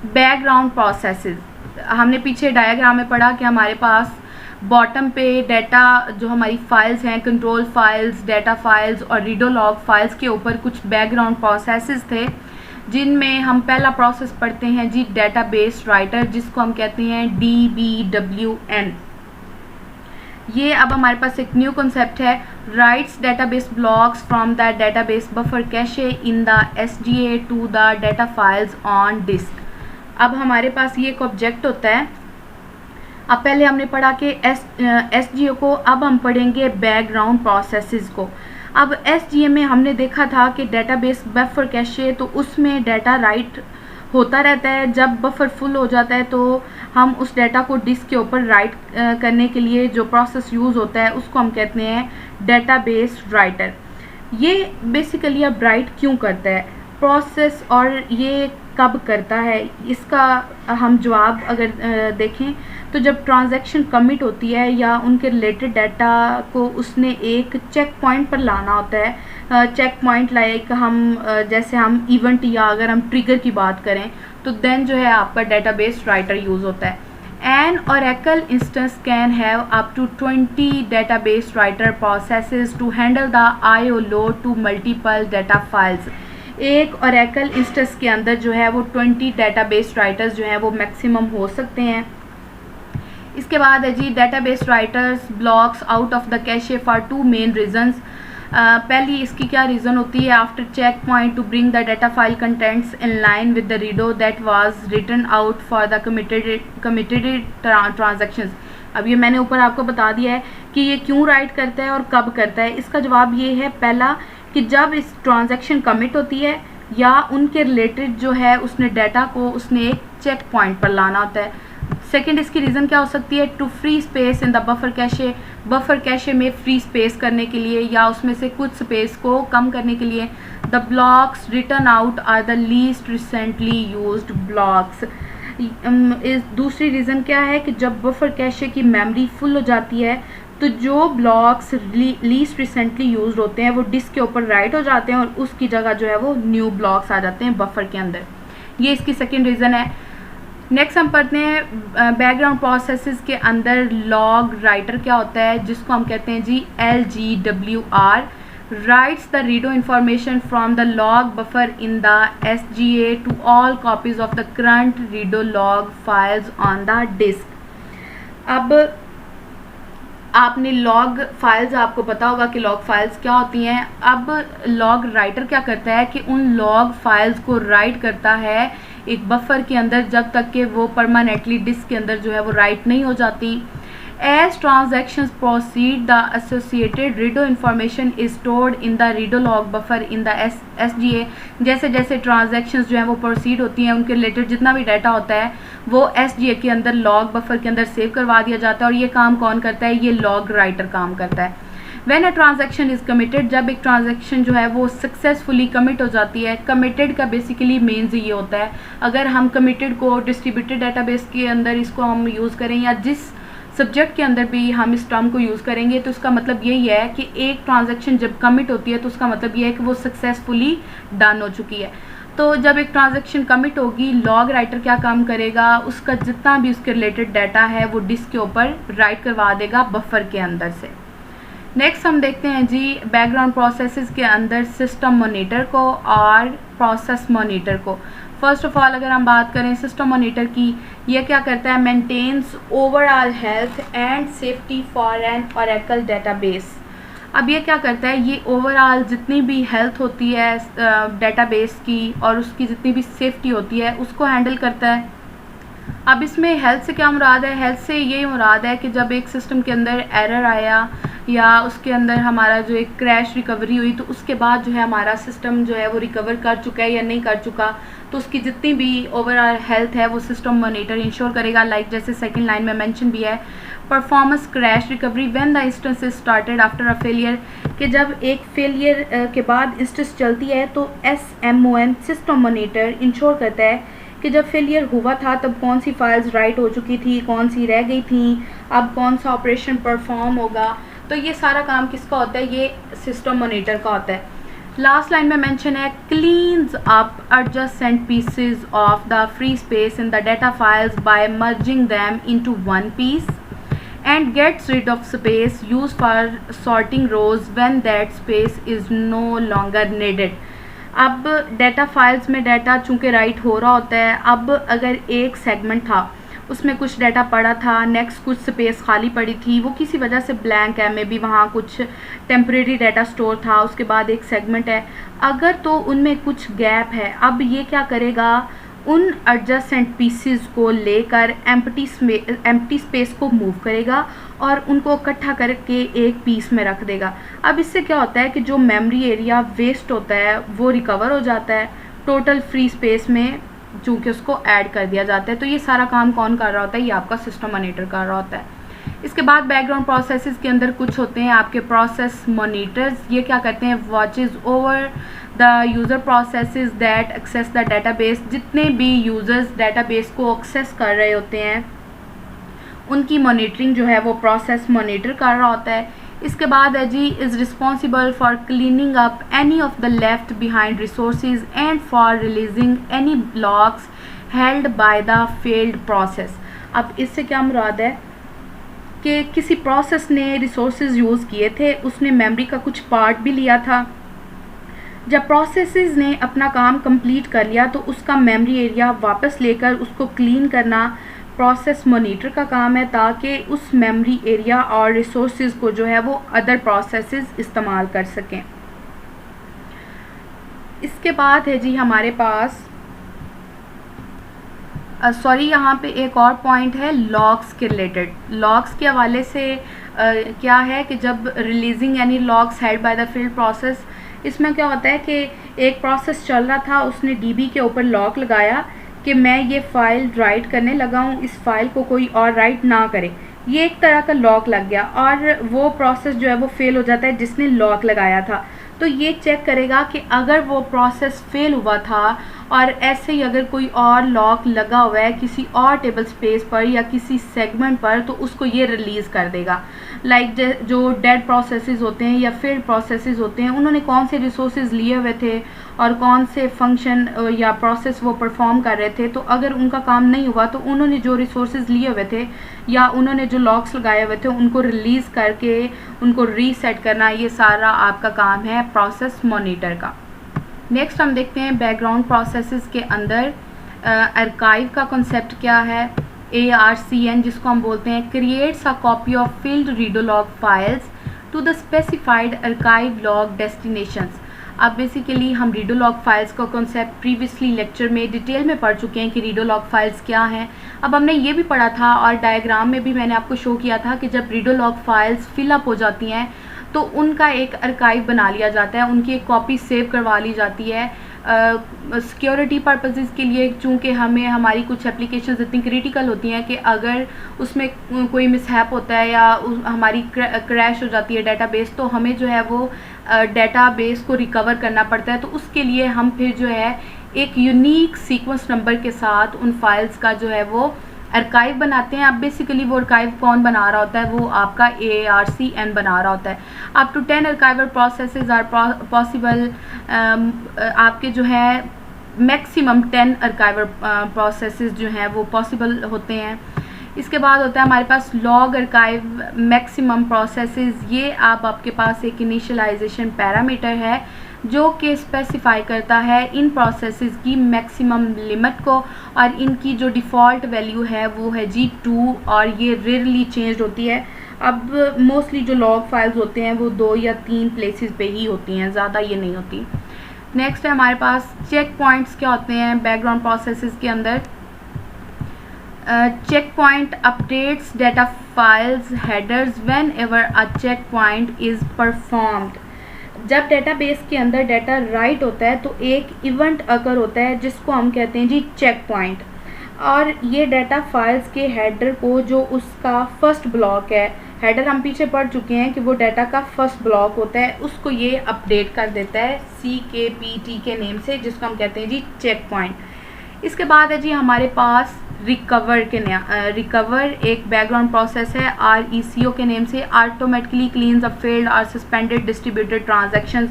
Background processes, हमने पीछे diagram में पढ़ा कि हमारे पास बॉटम पे डाटा जो हमारी फाइल्स हैं, कंट्रोल फाइल्स, डाटा फाइल्स और रीडो लॉग फाइल्स के ऊपर कुछ बैकग्राउंड प्रोसेसेस थे, जिनमें हम पहला प्रोसेस पढ़ते हैं जी डेटाबेस राइटर, जिसको हम कहते हैं DBWN। ये अब हमारे पास एक न्यू कॉन्सेप्ट है, writes database blocks from the database buffer cache in the SGA to the data files on disk. अब हमारे पास ये एक ऑब्जेक्ट होता है। अब पहले हमने पढ़ा कि SGA को, अब हम पढ़ेंगे बैकग्राउंड प्रोसेसेस को। अब SGA में हमने देखा था कि डेटाबेस बफर कैशे, तो उसमें डाटा राइट होता रहता है। जब बफर फुल हो जाता है तो हम उस डाटा को डिस्क के ऊपर राइट करने के लिए जो प्रोसेस यूज़ होता है उसको हम कहते हैं डेटाबेस राइटर। ये बेसिकली अब राइट क्यों करता है प्रोसेस और ये कब करता है, इसका हम जवाब अगर देखें तो जब ट्रांजैक्शन कमिट होती है या उनके रिलेटेड डाटा को उसने एक चेक पॉइंट पर लाना होता है। चेक पॉइंट लाइक हम जैसे हम इवेंट या अगर हम ट्रिगर की बात करें तो देन जो है आपका डेटाबेस राइटर यूज़ होता है। An Oracle instance can have up to 20 database writer processes to handle the I/O load to multiple data files। एक Oracle instance के अंदर जो है वो 20 database writers जो है वो मैक्सिमम हो सकते हैं। इसके बाद है जी database writers blocks out of the cache for two main reasons. पहली इसकी क्या रीज़न होती है, after checkpoint to bring the data file contents in line with the redo that was written out for the committed transactions. अब ये मैंने ऊपर आपको बता दिया है कि ये क्यों राइट करता है और कब करता है। इसका जवाब ये है, पहला कि जब इस ट्रांजैक्शन कमिट होती है या उनके रिलेटेड जो है उसने डाटा को उसने एक चेक पॉइंट पर लाना होता है। सेकेंड इसकी रीज़न क्या हो सकती है, to free space in the buffer cache, buffer cache में फ्री स्पेस करने के लिए या उसमें से कुछ स्पेस को कम करने के लिए। The blocks written out are the least recently used blocks. इस दूसरी रीज़न क्या है कि जब बफर कैशे की मेमोरी फुल हो जाती है तो जो ब्लॉक्स लीस्ट रिसेंटली यूज्ड होते हैं वो डिस्क के ऊपर राइट हो जाते हैं और उसकी जगह जो है वो न्यू ब्लॉक्स आ जाते हैं बफर के अंदर। ये इसकी सेकेंड रीज़न है। नेक्स्ट हम पढ़ते हैं बैकग्राउंड प्रोसेसेस के अंदर लॉग राइटर क्या होता है, जिसको हम कहते हैं जी LGWR, writes the redo information from the log buffer in the SGA to all copies of the current redo log files on the disk. अब आपने लॉग फाइल्स, आपको पता होगा कि लॉग फाइल्स क्या होती हैं। अब लॉग राइटर क्या करता है कि उन लॉग फाइल्स को राइट करता है एक बफर के अंदर जब तक कि वो परमानेंटली डिस्क के अंदर जो है वो राइट नहीं हो जाती। As transactions proceed the associated redo information is stored in the redo log buffer in the SGA। जैसे जैसे ट्रांजैक्शंस जो है वो प्रोसीड होती हैं उनके रिलेटेड जितना भी डाटा होता है वो SGA के अंदर लॉग बफर के अंदर सेव करवा दिया जाता है। और ये काम कौन करता है, ये लॉग राइटर काम करता है। When a transaction is committed, जब एक ट्रांजैक्शन जो है वो सक्सेसफुली कमिट हो जाती है। कमिटेड का बेसिकली मीन्स ये होता है, अगर हम कमिटेड को डिस्ट्रीब्यूटेड डाटाबेस के अंदर इसको हम यूज़ करें या जिस सब्जेक्ट के अंदर भी हम इस टर्म को यूज़ करेंगे तो उसका मतलब यही है कि एक ट्रांजैक्शन जब कमिट होती है तो उसका मतलब ये है कि वो सक्सेसफुली डन हो चुकी है। तो जब एक ट्रांजैक्शन कमिट होगी, लॉग राइटर क्या काम करेगा, उसका जितना भी उसके रिलेटेड डाटा है वो डिस्क के ऊपर राइट करवा देगा बफर के अंदर से। नेक्स्ट हम देखते हैं जी बैकग्राउंड प्रोसेसेस के अंदर सिस्टम मॉनिटर को और प्रोसेस मॉनिटर को। फर्स्ट ऑफ ऑल अगर हम बात करें सिस्टम मॉनिटर की, यह क्या करता है, maintains overall health and safety for an Oracle database. अब ये क्या करता है, ये ओवरऑल जितनी भी हेल्थ होती है डेटाबेस की और उसकी जितनी भी सेफ्टी होती है उसको हैंडल करता है। अब इसमें हेल्थ से क्या मुराद है, हेल्थ से ये मुराद है कि जब एक सिस्टम के अंदर एरर आया या उसके अंदर हमारा जो एक क्रैश रिकवरी हुई तो उसके बाद जो है हमारा सिस्टम जो है वो रिकवर कर चुका है या नहीं कर चुका, तो उसकी जितनी भी ओवरऑल हेल्थ है वो सिस्टम मॉनिटर इंश्योर करेगा। लाइक जैसे सेकंड लाइन में मेंशन भी है, performance crash recovery when the instance is started after a failure, कि जब एक फेलियर के बाद इंस्टेंस चलती है तो SMON सिस्टम मॉनिटर इंश्योर करता है कि जब फेलियर हुआ था तब कौन सी फाइल्स राइट हो चुकी थी, कौन सी रह गई थी, अब कौन सा ऑपरेशन परफॉर्म होगा। तो ये सारा काम किसका होता है, ये सिस्टम मॉनिटर का होता है। लास्ट लाइन में मेंशन है cleans up adjacent pieces of the free space in the data files by merging them into one piece and gets rid of space used for sorting rows when that space is no longer needed. अब data files में data चूँकि right हो रहा होता है, अब अगर एक सेगमेंट था उसमें कुछ डाटा पड़ा था, नेक्स्ट कुछ स्पेस खाली पड़ी थी, वो किसी वजह से ब्लैंक है, मे बी वहाँ कुछ टेम्परेरी डाटा स्टोर था, उसके बाद एक सेगमेंट है, अगर तो उनमें कुछ गैप है, अब ये क्या करेगा, उन एडजेसेंट पीसेस को लेकर एम्प्टी स्पेस को मूव करेगा और उनको इकट्ठा करके एक पीस में रख देगा। अब इससे क्या होता है कि जो मेमोरी एरिया वेस्ट होता है वो रिकवर हो जाता है टोटल फ्री स्पेस में, चूँकि उसको ऐड कर दिया जाता है। तो ये सारा काम कौन कर रहा होता है, ये आपका सिस्टम मॉनिटर कर रहा होता है। इसके बाद बैकग्राउंड प्रोसेसेस के अंदर कुछ होते हैं आपके प्रोसेस मॉनिटर्स। ये क्या करते हैं, watches over the user processes that access the database. जितने भी यूज़र्स डाटाबेस को एक्सेस कर रहे होते हैं उनकी मॉनिटरिंग जो है वो प्रोसेस मॉनिटर कर रहा होता है। इसके बाद है जी, is responsible for cleaning up any of the left behind resources and for releasing any blocks held by the failed process. अब इससे क्या मुराद है कि किसी प्रोसेस ने रिसोर्सेज यूज़ किए थे, उसने मेमोरी का कुछ पार्ट भी लिया था, जब प्रोसेसेस ने अपना काम कंप्लीट कर लिया तो उसका मेमोरी एरिया वापस लेकर उसको क्लीन करना प्रोसेस मॉनिटर का काम है, ताकि उस मेमोरी एरिया और रिसोर्सेज को जो है वो अदर प्रोसेसेस इस्तेमाल कर सकें। इसके बाद है जी हमारे पास यहाँ पे एक और पॉइंट है लॉग्स के रिलेटेड। लॉग्स के हवाले से क्या है कि जब releasing any logs held by the field process, इसमें क्या होता है कि एक प्रोसेस चल रहा था, उसने डीबी के ऊपर लॉक लगाया कि मैं ये फ़ाइल राइट करने लगा हूँ, इस फाइल को कोई और राइट ना करे, ये एक तरह का लॉक लग गया और वो प्रोसेस जो है वो फेल हो जाता है जिसने लॉक लगाया था। तो ये चेक करेगा कि अगर वो प्रोसेस फेल हुआ था और ऐसे ही अगर कोई और लॉक लगा हुआ है किसी और टेबल स्पेस पर या किसी सेगमेंट पर, तो उसको ये रिलीज़ कर देगा। लाइक जो डेड प्रोसेसेस होते हैं या फेल्ड प्रोसेसेस होते हैं, उन्होंने कौन से रिसोर्सेज लिए हुए थे और कौन से फंक्शन या प्रोसेस वो परफॉर्म कर रहे थे, तो अगर उनका काम नहीं हुआ तो उन्होंने जो रिसोर्सेज लिए हुए थे या उन्होंने जो लॉक्स लगाए हुए थे उनको रिलीज़ करके उनको रीसेट करना, ये सारा आपका काम है प्रोसेस मॉनिटर का। नेक्स्ट हम देखते हैं बैकग्राउंड प्रोसेसेस के अंदर आर्काइव का कॉन्सेप्ट क्या है। ARCN जिसको हम बोलते हैं, creates a copy of filled redo log files to the specified archive log destinations. अब बेसिकली हम रीडोलॉग फाइल्स का कॉन्सेप्ट प्रीवियसली लेक्चर में डिटेल में पढ़ चुके हैं कि रीडोलॉग फाइल्स क्या हैं। अब हमने ये भी पढ़ा था और डायग्राम में भी मैंने आपको शो किया था कि जब रीडोलॉग फाइल्स फिलअप हो जाती हैं तो उनका एक आर्काइव बना लिया जाता है, उनकी एक कॉपी सेव करवा ली जाती है सिक्योरिटी पर्पसेस के लिए। चूँकि हमें हमारी कुछ एप्लीकेशंस इतनी क्रिटिकल होती हैं कि अगर उसमें कोई मिसहैप होता है या हमारी क्रैश हो जाती है डेटाबेस, तो हमें जो है वो डेटाबेस को रिकवर करना पड़ता है। तो उसके लिए हम फिर जो है एक यूनिक सीक्वेंस नंबर के साथ उन फाइल्स का जो है वो आर्काइव बनाते हैं। अब बेसिकली वो आर्काइव कौन बना रहा होता है, वो आपका ARCN बना रहा होता है। Up to 10 archiver processes are possible. आपके जो है मैक्सिमम 10 आर्काइवर प्रोसेसेस जो हैं वो पॉसिबल होते हैं। इसके बाद होता है हमारे पास लॉग आर्काइव मैक्सिमम प्रोसेसेस। ये आपके पास एक इनिशियलाइजेशन पैरामीटर है जो कि स्पेसिफाई करता है इन प्रोसेसेस की मैक्सिमम लिमिट को, और इनकी जो डिफ़ॉल्ट वैल्यू है वो है जी 2 और ये रेयरली चेंज होती है। अब मोस्टली जो लॉग फाइल्स होते हैं वो 2 या 3 प्लेसेस पे ही होती हैं, ज़्यादा ये नहीं होती। नेक्स्ट है हमारे पास चेक पॉइंट्स क्या होते हैं बैकग्राउंड प्रोसेसेस के अंदर। Checkpoint updates data files headers whenever a checkpoint is performed. जब डेटाबेस के अंदर डाटा राइट होता है तो एक इवेंट अकर होता है जिसको हम कहते हैं जी चेक पॉइंट, और ये डाटा फाइल्स के हेडर को, जो उसका फर्स्ट ब्लॉक है, हेडर हम पीछे पढ़ चुके हैं कि वो डाटा का फर्स्ट ब्लॉक होता है, उसको ये अपडेट कर देता है CKPT के नेम से, जिसको हम कहते हैं जी चेक पॉइंट। इसके बाद है जी हमारे पास रिकवर एक बैकग्राउंड प्रोसेस है RECO के नेम से, ऑटोमेटिकली क्लीन्स अप फेल्ड और सस्पेंडेड डिस्ट्रीब्यूटेड ट्रांजैक्शंस।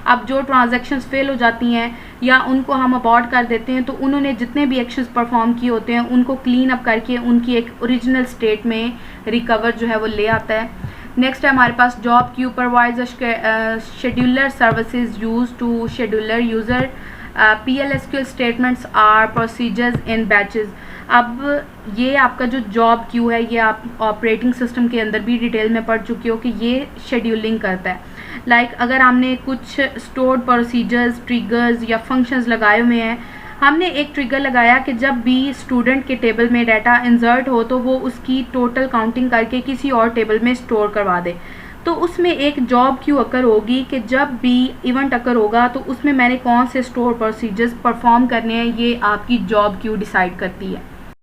अब जो ट्रांजैक्शंस फेल हो जाती हैं या उनको हम अबॉर्ट कर देते हैं तो उन्होंने जितने भी एक्शंस परफॉर्म किए होते हैं उनको क्लीन अप करके उनकी एक ओरिजिनल स्टेट में रिकवर जो है वो ले आता है। नेक्स्ट है हमारे पास job queue provides scheduler services use to scheduler user PLSQL statements or procedures in batches. अब ये आपका जो जॉब क्यू है ये आप ऑपरेटिंग सिस्टम के अंदर भी डिटेल में पढ़ चुके हो कि ये शेड्यूलिंग करता है। लाइक अगर हमने कुछ स्टोर्ड प्रोसीजर्स, ट्रिगर्स या फंक्शंस लगाए हुए हैं, हमने एक ट्रिगर लगाया कि जब भी स्टूडेंट के टेबल में डाटा इंसर्ट हो तो वो उसकी टोटल काउंटिंग करके किसी और टेबल में स्टोर करवा दे, तो उसमें एक जॉब क्यू अकर होगी कि जब भी इवेंट अकर होगा तो उसमें मैंने कौन से स्टोर प्रोसीजर्स परफॉर्म करने हैं, ये आपकी जॉब क्यू डिसाइड करती है।